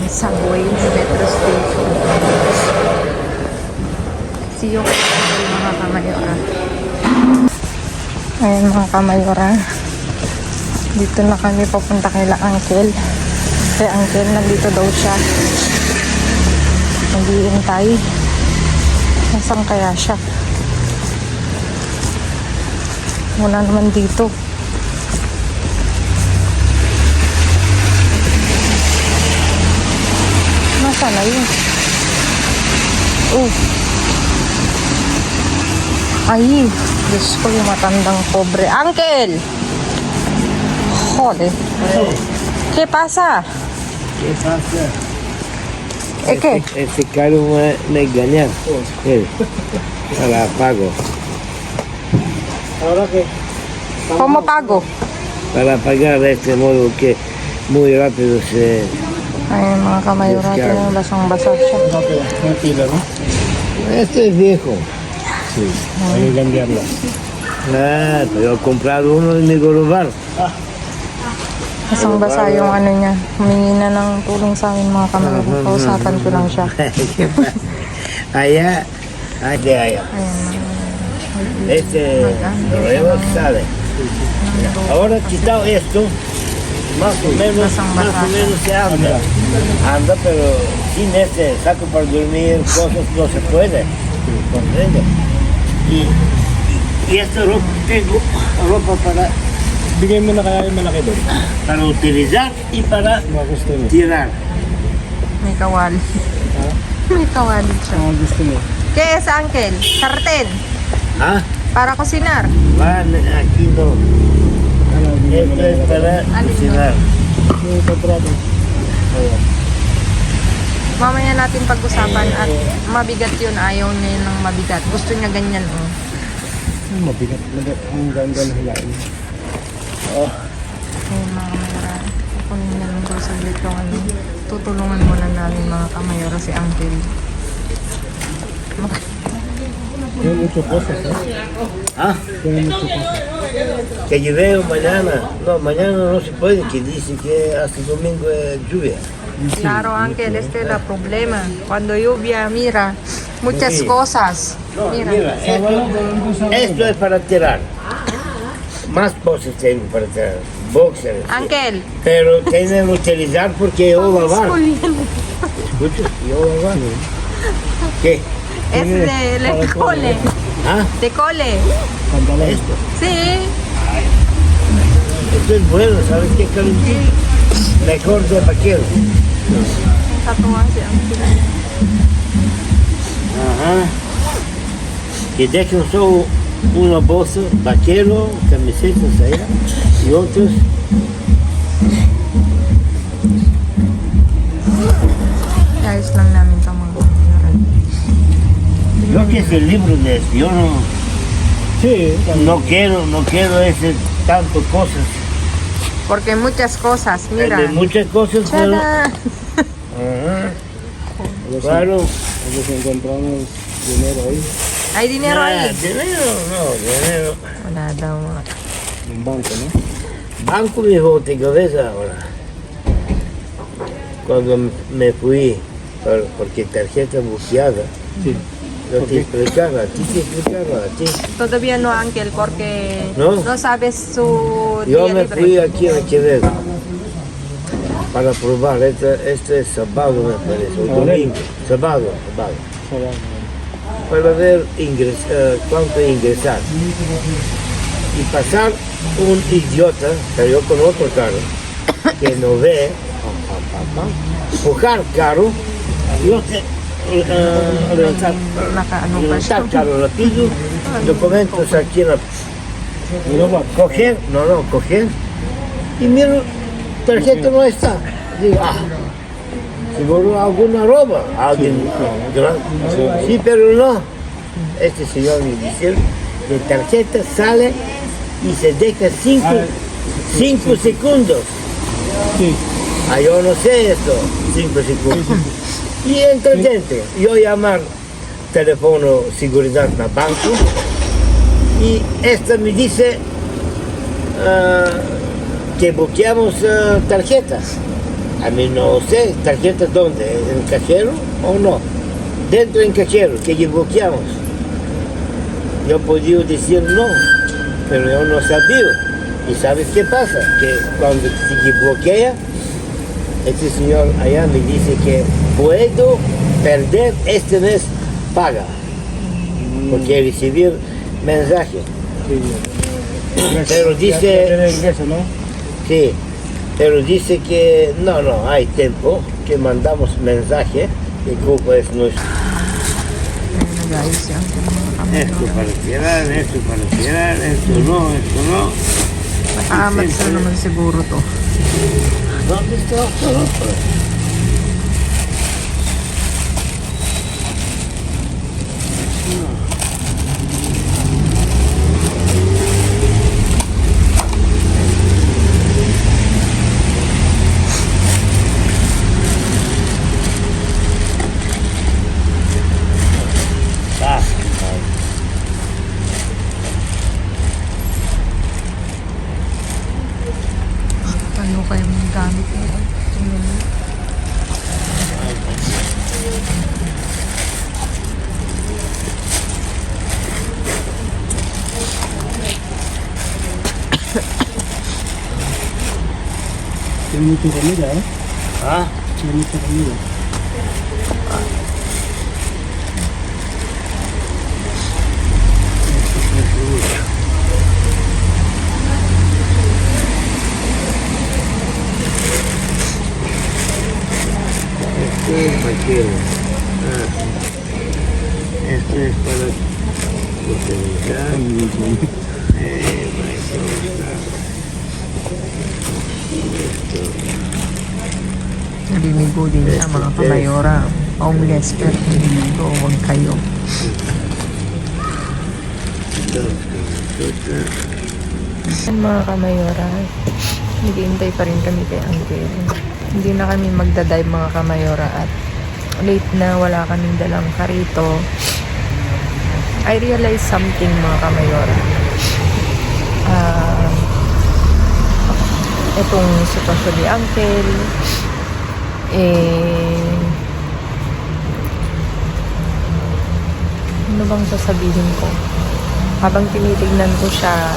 subway sa metro station. See you mga kamayora. Ayan mga kamayora. Dito na kami papunta kay Uncle. Kay Uncle, nandito daw siya. Naghihintay. Nasaan kaya siya? Wala naman dito. Nasaan na yun? Oh. Ay, Diyos ko yung matandang pobre. Uncle! Joder. ¿Qué pasa? ¿Qué pasa? ¿Qué? Ese carro me engañan. Ahora pago. ¿Ahora qué? ¿Cómo pago? Para pagar de este modo que muy rápido se... Ay, mga kamayora, yung basang-basa siya. No pila, ¿no? Este es viejo. Sí, hay que cambiarlo. Ah, pero he comprado uno y me lo robaron. Basang-basa yung ano niya. Humingi na ng tulong sa amin mga kamayora. Kausapan ko lang siya. Allá, allá. Este nuevo sale. Ahora quitado esto, más o menos se anda. Anda, pero sin este saco para dormir, cosas no se puede. ¿Comprende? Y esta ropa, tengo ropa Bigay mo na kaya yung malaki doon. para utilizar y para Mga gusto mo. tirar. May kawali. May kawali siya. Mga gusto mo. ¿Qué es, Uncle? Sartén. ¿Ah? Para cocinar. Van aquí no. Esto es para cocinar. Yung kontrado. Mamaya natin pag-usapan at mabigat yun. Ayaw niya ng mabigat. Gusto niya ganyan. Oh. Mabigat. Ang ganda na hilain. Ayun mga kamayora. Kukunin niya lang daw saglit yung ano. Tutulungan muna namin mga kamayora si Uncle. Yung mucho cosas, ¿eh? ¿Ah? Yung mucho cosas. Que llueve mañana. No, mañana no se puede, que dice que hasta domingo es lluvia. Claro, Uncle, este es el problema. Cuando lluvia, mira, muchas Sí. cosas. No, Mira. mira, esto es para tirar. Más cosas tengo para tirar. Boxers. Uncle, Pero tienen que utilizar porque yo lavar. ¿Escuchas? Yo lavar. ¿Qué? es de cole. ¿Ah? De cole. Pantalón. Esto. Sí. Esto es bueno, ¿sabes qué, Carolina? Mejor de vaquero. Un tatuaje, Uncle. Ajá. Que dejen solo una bolsa, vaquero, camisetas allá y otros. Ayos lang namin ito mga kamayora. Yo que es el libro de eso, yo Sí, no quiero ese tanto cosas. Porque muchas cosas, mira. De muchas cosas, pero... ¡Tada! Ajá. Claro. Entonces encontramos dinero ahí. Hay dinero ahí. Dinero, no, dinero. Wala daw mga. En banco, ¿no? Banco mi hijo, te cabeza ahora. Cuando me fui, porque tarjeta buqueada, Sí. yo te explicaba, a ti. Todavía no, Uncle, porque ¿No? no sabes su Yo día me libre. fui aquí a Quevedo para probar, este es sábado me parece, o domingo, sábado, para ver cuánto ingresar. Y pasar un idiota, pero yo con otro carro, que no ve, buscar carro, yo te levantar Nakaano pa siya. carro rápido, documentos aquí en la coger, coger, y miro, tarjeta no está. Digo, seguro alguna roba, alguien grande. Sí, pero no. Este señor me dice, de tarjeta sale y se deja 5 segundos. Sí. Yo no sé esto, 5 segundos. Y entra gente, yo llamar teléfono seguridad en el banco y esta me dice que bloqueamos tarjetas. A mí no sé, ¿tarjeta dónde? ¿En el cajero o no? Dentro del cajero, que equivocamos. Yo podía decir no, pero yo no sabía. ¿Y sabes qué pasa? Que cuando se equivoquea, este señor allá me dice que puedo perder este mes, paga. Porque recibir mensaje. Pero dice, Ya tiene ingreso, ¿no? sí, pero dice que no hay tiempo, que mandamos mensaje, y culpa es nuestra. Ayun na guys, yung mga kamay. Esto para tirar, esto para tirar, esto no. Nakaamat na naman siguro to. ¿Dónde está otro? Ano kayo mga gamit mo? Kilometer kami dah. ¿Ah? Kilometer kami dah. Esto es para esto es para utilizar. Naliligo din siya mga kamayora. Homeless pero naliligo. Huwag kayo. Yan mga kamayora. Naghihintay pa rin kami kay Uncle. Hindi na kami magdadive mga kamayora at late na wala kaming dalang karito. I realized something mga kamayora. Itong sitwasyon ni Uncle ano bang sasabihin ko? Habang tinitignan ko siya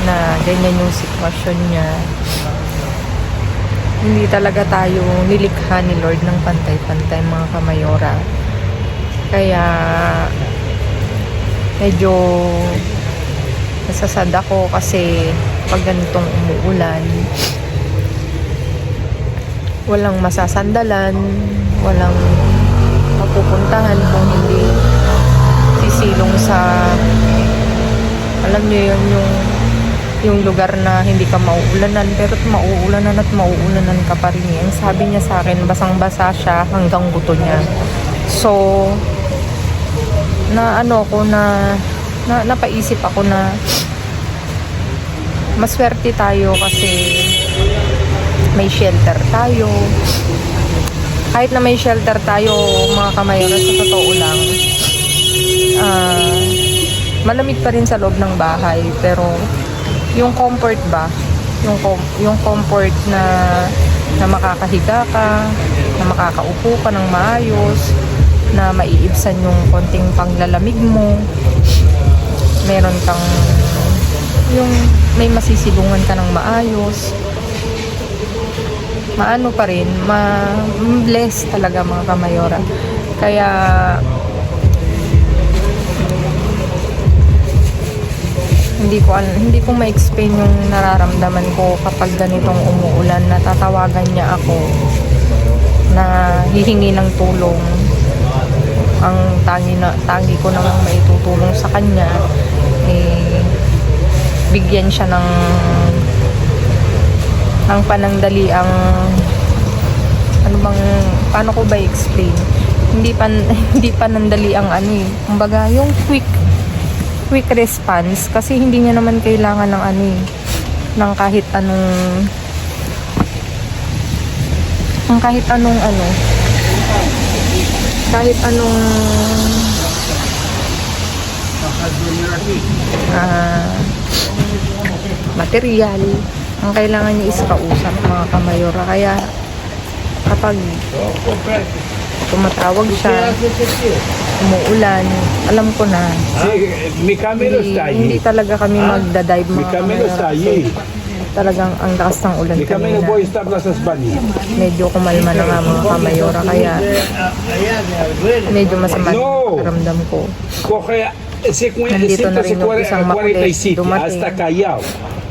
na ganyan yung sitwasyon niya, hindi talaga tayo nilikha ni Lord ng pantay-pantay mga kamayora. Kaya medyo nasasad ako kasi pag ganitong umuulan, walang masasandalan, walang mapupuntahan kung hindi sisilong sa, alam niyo yun, yung lugar na hindi ka mauulanan, pero mauulanan at mauulanan ka pa rin. Ang sabi niya sa akin, basang-basa siya hanggang buto niya. So, napaisip ako na maswerte tayo kasi may shelter tayo. Kahit na may shelter tayo mga kamayora, sa totoo lang, malamig pa rin sa loob ng bahay, pero yung comfort ba, yung comfort na makakahiga ka, na makakaupo ka ng maayos, na maiibsan yung konting panglalamig mo, meron kang yung may masisilungan ka ng maayos, maano pa rin, bless talaga mga kamayora. Kaya hindi ko ma-explain yung nararamdaman ko kapag ganitong umuulan, natatawagan niya ako na hihingi ng tulong. Ang tangi ko namang maitutulong sa kanya, bigyan siya ng panandaliang, paano ko ba i-explain? Hindi panandaliang kumbaga yung quick response, kasi hindi niya naman kailangan ng ng kahit anong material. Ang kailangan niya is kausap mga kamayora. Kaya kapag tumatawag siya, umuulan, alam ko na Sí, mi camelo está hindi allí. talaga kami magdadive Mi mga camelo está kamayora. allí. Talagang ang lakas ng ulan Mi camelo kanina. puede estar las España. Medyo kumalma na nga mga kamayora. Kaya Allá de Arguelles. medyo masama No. yung pakiramdam ko. Coge Nandito na rin yung isang makulit 147 dumating. hasta Callao.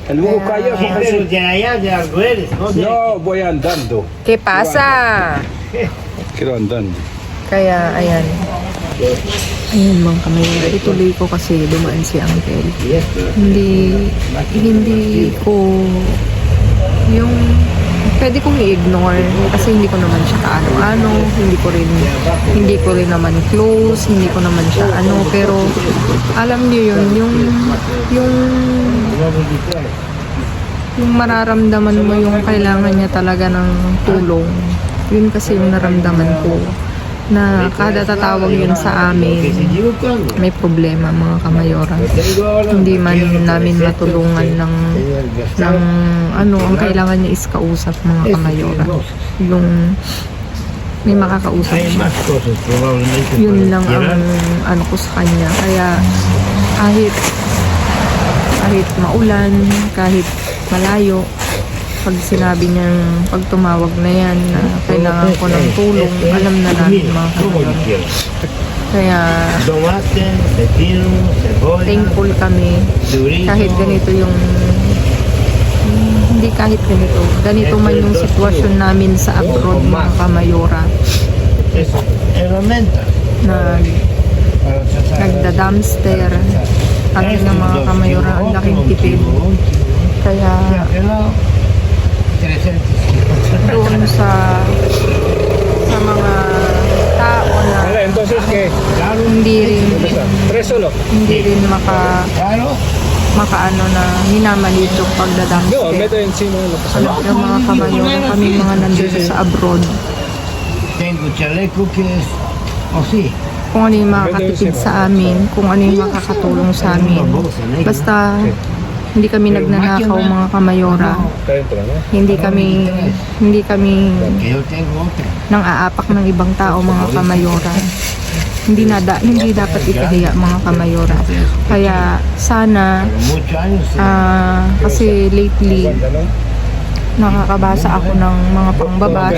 Luego Callao Sí, coge pero de allá de Arguelles, no de No, voy andando. ¿Qué pasa? Quiero andando. Kaya, ayan. Ayun mga kamayora. Ituloy ko kasi dumaan si Uncle. Hindi ko yung pwede kong i-ignore kasi hindi ko naman siya kaano-ano, hindi ko rin naman close, hindi ko naman siya ano, pero alam niyo yun, yung mararamdaman mo yung kailangan niya talaga ng tulong. Yun kasi yung naramdaman ko na kada tatawag yun sa amin may problema mga kamayora. Hindi man namin matulungan ng ano, ang kailangan niya is kausap mga kamayora. Yung may makakausap Hay siya. más cosas probablemente. Yun lang para ang llegar. ano ko sa kanya. Kaya kahit maulan, kahit malayo, pag sinabi niyang pag tumawag na yan na kailangan ko ng tulong, alam na namin mga Como kamayora. quieras. Kaya Tomate, pepino, cebolla, thankful kami chorizo. kahit ganito yung hindi kahit ganito man yung sitwasyon namin sa abroad mga kamayora. Eso, herramienta. Nagda-dumpster kami ng mga kamayora, ang laking tipid. Kaya doon sa mga tao na Vale, entonces, ¿qué? hindi ¿Tres solo? rin Claro. makaano na minamaliit yung Yo, pagda-dumpster. meto encima de lo que Alam yung mga kamayora, kami mga nandito sa abroad, Tengo chaleco que es así. kung ano yung makakatipid sa amin, kung ano yung makakatulong sa amin. Basta hindi kami nagnanakaw mga kamayora. está dentro, ¿no? Hindi kami Que yo tengo otra. nang aapak ng ibang tao mga kamayora. Hindi dapat ikahiya mga kamayora. Kaya sana Pero muchos años. kasi lately nakakabasa ako ng mga pangbabas.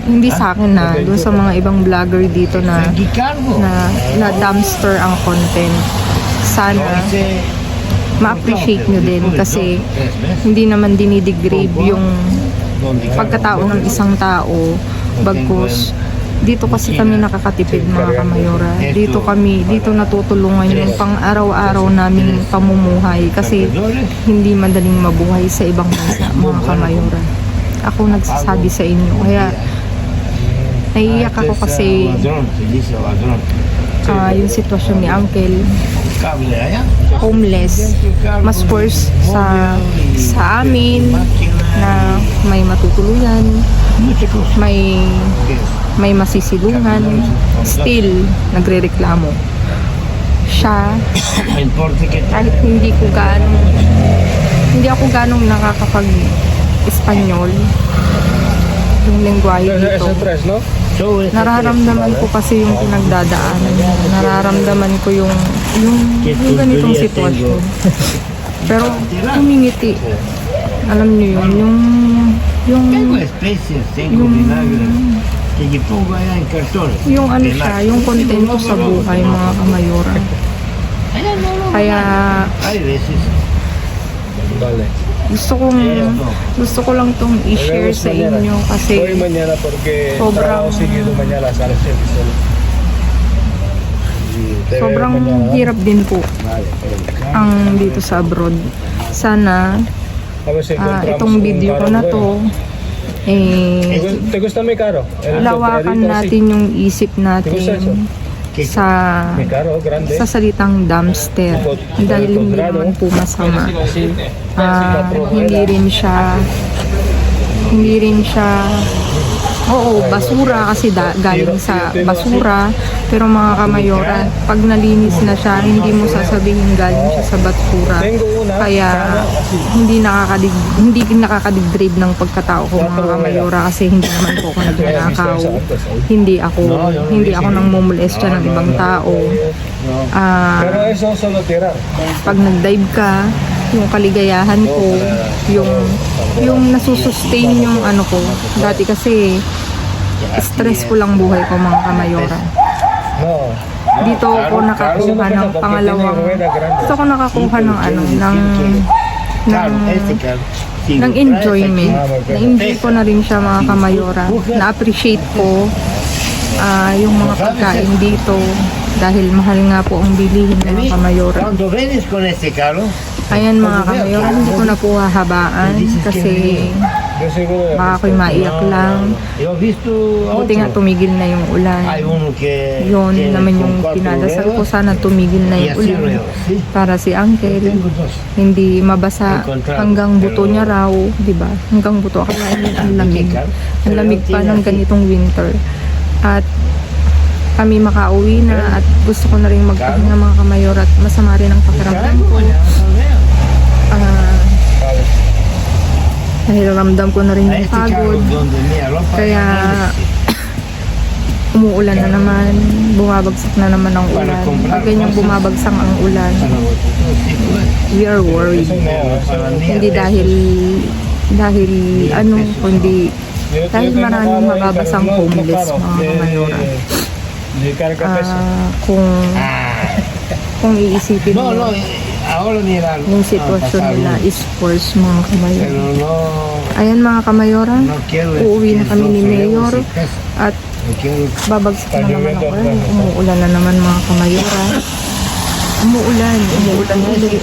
Hindi sa akin na doon sa mga ibang vlogger dito na Aquí cargo. dumpster ang content. Sana ma-appreciate nyo din kasi hindi naman dinidegrade yung pagkatao ng isang tao. Bagkus dito kasi kami nakakatipid mga kamayora. Dito natutulungan yung pang-araw-araw naming pamumuhay kasi hindi madaling mabuhay sa ibang bansa mga kamayora. Ako nagsasabi sa inyo. Kaya naiiyak ako kasi Ladrón, se dice ladrón. yung sitwasyon ni Uncle, Cable allá. homeless, mas worse sa amin na may matutuluyan, Muchas cosas. may masisilungan, still nagrereklamo. Siya, No importa que kahit hindi ako ganong nakakapag-Espanyol, yung lengguwahe dito, tres, ¿no? nararamdaman ko kasi yung pinagdadaanan niya. Nararamdaman ko yung ganitong sitwasyon. Pero humingiti. Alam niyo yun, tengo especies, tengo vinagre. Que yo pongo allá en cartones. yung ano siya, yung kontento sa buhay mga kamayora. Allá no, no. Kaya Hay veces. Vale. gusto ko lang tong i-share sa inyo Hoy kasi mañana porque Sobrang- trabajo seguido mañana a las 7 solo. sobrang hirap din po ang dito sa abroad. Sana A ver si encontramos itong un video ko carro na bueno. to ¿Te gusta mi carro? El lawakan sombrerito así. natin yung isip natin sa Mi carro grande. sa salitang dumpster dahil hindi naman po masama. Hindi rin siya Oo, basura kasi galing sa basura. Pero mga kamayora, pag nalinis na siya, hindi mo sasabihin galing siya sa basura. Kaya hindi nakakadigdrave ng pagkatao ko mga kamayora kasi hindi naman po ako nagnanakaw. Hindi ako nang mumulestya ng ibang tao. Pero eso solo tira. Pag nag-dive ka, yung kaligayahan ko, yung nasusustain yung ano ko. Dati kasi stress ko lang buhay ko mga kamayora. No. Dito ako nakakuha ng dito ako nakakuha ng ng enjoyment. Na-enjoy ko na rin siya mga kamayora. Na-appreciate ko yung mga pagkain dito dahil mahal nga po ang bilihin ng mga kamayora. Cuando vienes con este carro, Ayan mga kamayora, hindi ko na po hahabaan kasi Yo seguro. baka ako'y maiyak lang. yo he visto Buti nga tumigil na yung ulan. hay uno que Yun tiene naman con yung cuatro pinadasal ko, dedos, sana tumigil na y yung así ulan ruedo, sí. para si Uncle hindi mabasa hanggang buto niya raw, di ba? Hanggang buto. Kaya ang lamig. Ang lamig pa ng ganitong winter. At kami makauwi na at gusto ko na rin magpahinga mga kamayora at masama rin ang pakiramdam ko. Dahil ramdam ko na rin A yung este carro pagod. donde mi ropa Kaya umuulan na naman, bumabagsak na naman ang ulan. Pag ganyang bumabagsak ang ulan, we are worried. Hindi dahil ano, kundi dahil maraming mababasang homeless mga kamayora. Di carga peso. Kung iisipin no, mo, ahora ni la yung sitwasyon nila is worse mga kamayora. pero no Ayan mga kamayora, quiero uuwi na kami ni Mayor at no quiero babagsak na naman ako. Umuulan na naman mga kamayora. Umuulan ulit.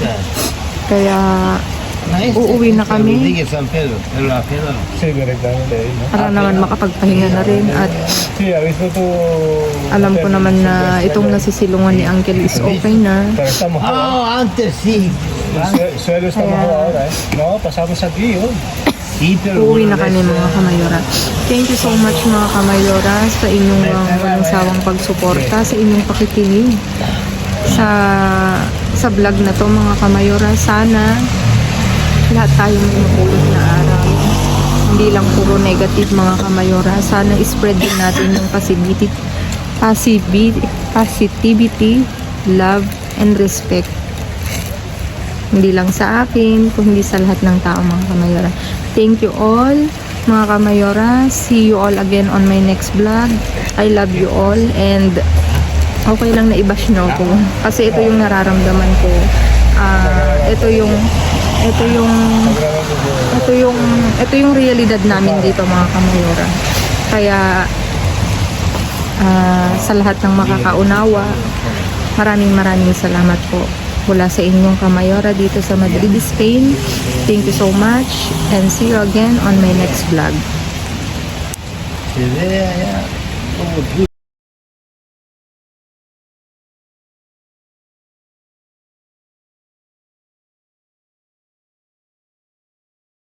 Kaya uuwi na kami San Pedro, pero la Pedro Sí, directamente ahí, ¿no? para naman makapagpahinga na rin at Sí, ha visto tu... alam ko naman na itong nasisilungan ni Uncle is okay na. Pero estamos antes sí. Suelo estamos ahora, ¿eh? No, pasamos aquí, oh. Sí, pero Uuwi na kami mga kamayora. Thank you so much mga kamayora sa inyong walang sawang pagsuporta, sa inyong pakikinig sa vlog na to mga kamayora. Sana lahat tayo may mapulot na araw. Hindi lang puro negative mga kamayora. Sana spread din natin yung positivity, love, and respect. Hindi lang sa akin, kundi sa lahat ng tao mga kamayora. Thank you all mga kamayora. See you all again on my next vlog. I love you all and okay lang na i-bash nyo ako. Kasi ito yung nararamdaman ko. Ito yung realidad namin dito mga kamayora. Kaya sa lahat ng makakaunawa, maraming salamat po mula sa inyong kamayora dito sa Madrid, Spain. Thank you so much and see you again on my next vlog. se ve allá como tú